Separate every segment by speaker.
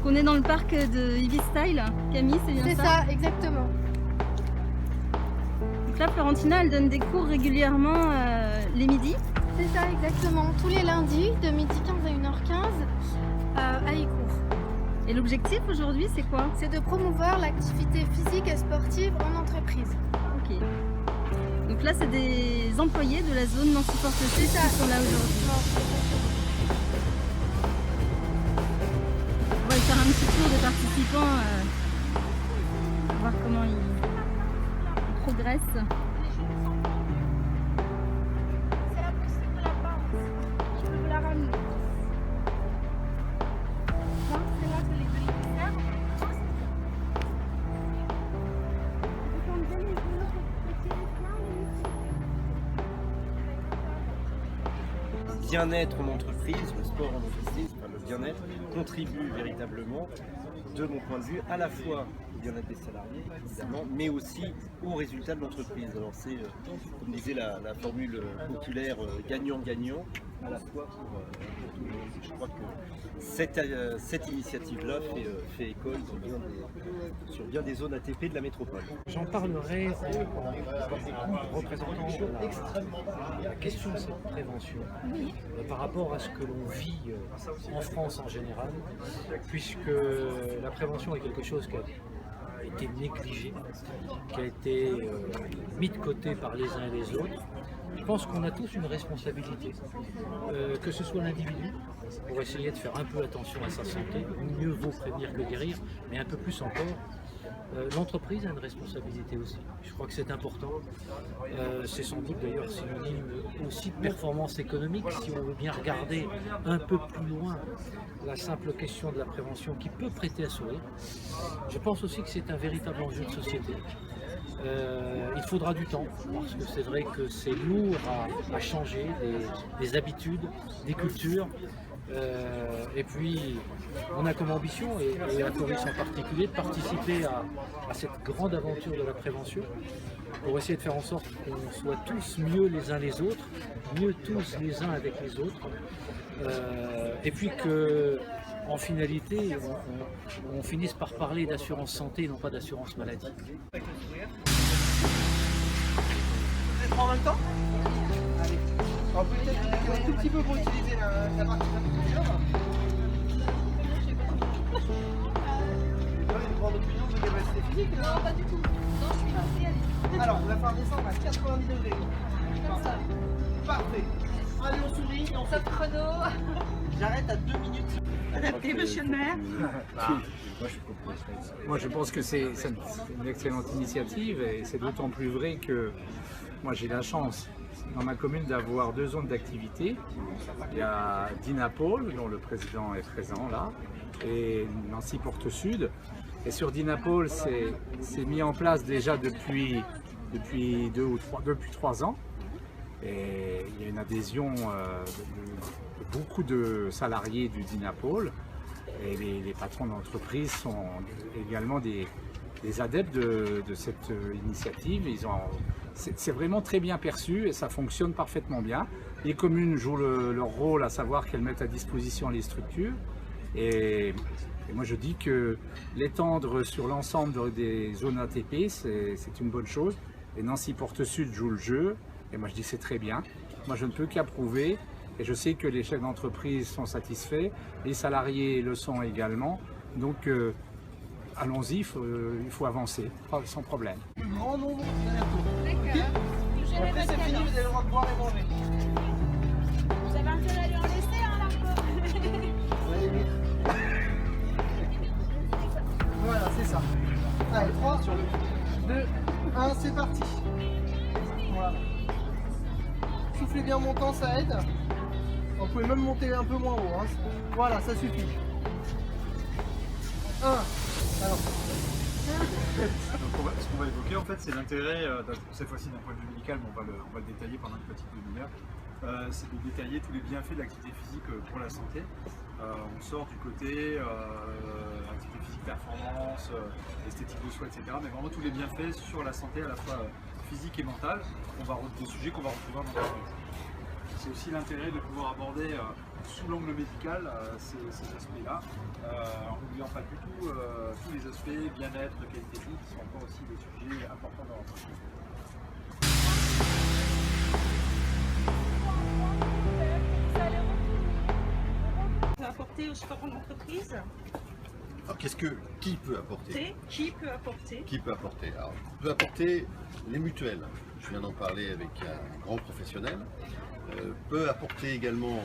Speaker 1: on est dans le parc de Ivy Style, Camille, c'est bien ça?
Speaker 2: C'est ça, exactement.
Speaker 1: Donc là, Florentina, elle donne des cours régulièrement les midis.
Speaker 2: C'est ça, exactement. Tous les lundis, de midi 15 à 1h15, à Écourt.
Speaker 1: Et l'objectif aujourd'hui, c'est quoi?
Speaker 2: C'est de promouvoir l'activité physique et sportive en entreprise.
Speaker 1: Ok. Donc là, c'est des employés de la zone Nancy-Porte-Sud qui sont là aujourd'hui. On va aller faire un petit tour des participants, voir comment ils progressent.
Speaker 2: C'est la poussée de la pince. Je peux vous la ramener. Non, c'est là que les bénéficiaires.
Speaker 3: Bien-être en entreprise, le sport en entreprise, enfin, le bien-être contribue véritablement, de mon point de vue, à la fois au bien-être des salariés, évidemment, mais aussi aux résultats de l'entreprise. Alors c'est, comme disait la formule populaire, gagnant-gagnant, à la fois pour tout le monde. Je crois que cette initiative-là fait école sur bien des zones ATP de la métropole.
Speaker 4: J'en parlerai en représentant la question de cette prévention par rapport à ce que l'on vit en France en général, puisque la prévention est quelque chose qui a été négligé, qui a été mis de côté par les uns et les autres. Je pense qu'on a tous une responsabilité, que ce soit l'individu, pour essayer de faire un peu attention à sa santé, mieux vaut prévenir que guérir, mais un peu plus encore, l'entreprise a une responsabilité aussi. Je crois que c'est important. C'est sans doute d'ailleurs synonyme aussi de performance économique, si on veut bien regarder un peu plus loin la simple question de la prévention qui peut prêter à sourire. Je pense aussi que c'est un véritable enjeu de société. Il faudra du temps, parce que c'est vrai que c'est lourd à changer des habitudes, des cultures. Et puis, on a comme ambition, et à Coris en particulier, de participer à cette grande aventure de la prévention, pour essayer de faire en sorte qu'on soit tous mieux les uns les autres, mieux tous les uns avec les autres, et puis que, en finalité, on finisse par parler d'assurance santé, non pas d'assurance maladie.
Speaker 5: En même temps? Allez. Alors peut-être un tout petit peu pour utiliser la partie inférieure. Une grande opinion de capacité physique là?
Speaker 2: Non, pas du tout. Non, je suis lancée, allez.
Speaker 5: Alors, on va faire descendre à 90 degrés.
Speaker 2: Comme ça.
Speaker 5: Parfait. Allez, on sourit et on fait.
Speaker 2: Top chrono.
Speaker 5: J'arrête à 2 minutes.
Speaker 2: Adapté, monsieur le maire.
Speaker 6: Moi, je pense que c'est une excellente initiative et c'est d'autant plus vrai que moi, j'ai la chance dans ma commune d'avoir 2 zones d'activité. Il y a Dinapôle, dont le président est présent là, et Nancy Porte-Sud. Et sur Dinapôle, c'est mis en place déjà depuis 3 ans. Et il y a une adhésion de beaucoup de salariés du Dinapôle. Et les patrons d'entreprise sont également des adeptes de cette initiative. C'est vraiment très bien perçu et ça fonctionne parfaitement bien. Les communes jouent leur rôle, à savoir qu'elles mettent à disposition les structures. Et moi je dis que l'étendre sur l'ensemble des zones ATP, c'est une bonne chose. Et Nancy Porte-Sud joue le jeu. Et moi je dis c'est très bien. Moi je ne peux qu'approuver. Et je sais que les chefs d'entreprise sont satisfaits, les salariés le sont également. Donc allons-y, il faut avancer, sans problème.
Speaker 5: Plus grand nombre d'allers-retours. Ok. Après c'est fini, vous avez le droit de boire et manger.
Speaker 2: Vous avez intérêt à lui en laisser, hein, là.
Speaker 5: Allez, vite. Voilà, c'est ça. Allez, 3, 2, 1, c'est parti. Voilà. Soufflez bien montant, ça aide. Vous pouvez même monter un peu moins haut. Hein. Voilà, ça suffit. 1. Alors.
Speaker 7: Donc ce qu'on va évoquer en fait, c'est l'intérêt, cette fois-ci d'un point de vue médical, mais on va le détailler pendant une petite demi-heure. C'est de détailler tous les bienfaits de l'activité physique pour la santé. On sort du côté activité physique, performance, esthétique de soi, etc. Mais vraiment tous les bienfaits sur la santé à la fois physique et mentale. Des sujets qu'on va retrouver dans l'entreprise. c'est aussi l'intérêt de pouvoir aborder sous l'angle médical ces aspects-là, en n'oubliant pas du tout tous les aspects bien-être, qualité de vie qui sont encore aussi des sujets importants dans l'entreprise.
Speaker 8: Apporter au sport en entreprise.
Speaker 9: Alors qui peut apporter?
Speaker 8: Qui peut apporter?
Speaker 9: Qui peut apporter? Alors, peut apporter les mutuelles. Je viens d'en parler avec un grand professionnel. Peut apporter également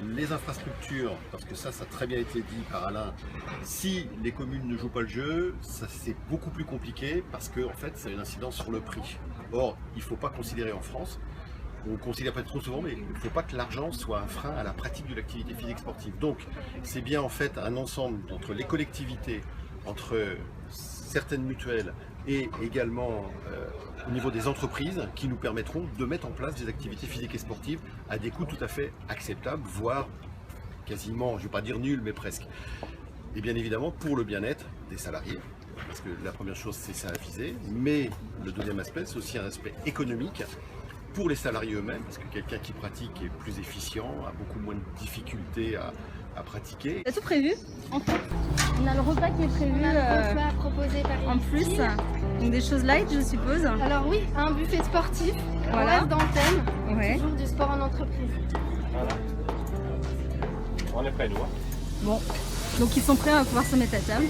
Speaker 9: les infrastructures, parce que ça a très bien été dit par Alain. Si les communes ne jouent pas le jeu, c'est beaucoup plus compliqué parce que en fait, ça a une incidence sur le prix. Or, il ne faut pas considérer en France, on ne considère pas trop souvent, mais il ne faut pas que l'argent soit un frein à la pratique de l'activité physique sportive. Donc, c'est bien en fait un ensemble entre les collectivités, entre certaines mutuelles et également au niveau des entreprises qui nous permettront de mettre en place des activités physiques et sportives à des coûts tout à fait acceptables, voire quasiment, je ne vais pas dire nul, mais presque. Et bien évidemment pour le bien-être des salariés, parce que la première chose c'est ça à viser, mais le deuxième aspect c'est aussi un aspect économique pour les salariés eux-mêmes, parce que quelqu'un qui pratique est plus efficient, a beaucoup moins de difficultés à pratiquer.
Speaker 1: T'as tout prévu en fait? On a le repas qui est prévu
Speaker 2: On a le repas proposé par
Speaker 1: en plus, donc des choses light je suppose.
Speaker 2: Alors oui, un buffet sportif,
Speaker 1: Voilà.
Speaker 2: on reste dans le thème,
Speaker 1: Ouais.
Speaker 2: toujours du sport en entreprise.
Speaker 3: Voilà. On est prêts nous.
Speaker 1: Bon, donc ils sont prêts à pouvoir se mettre à table.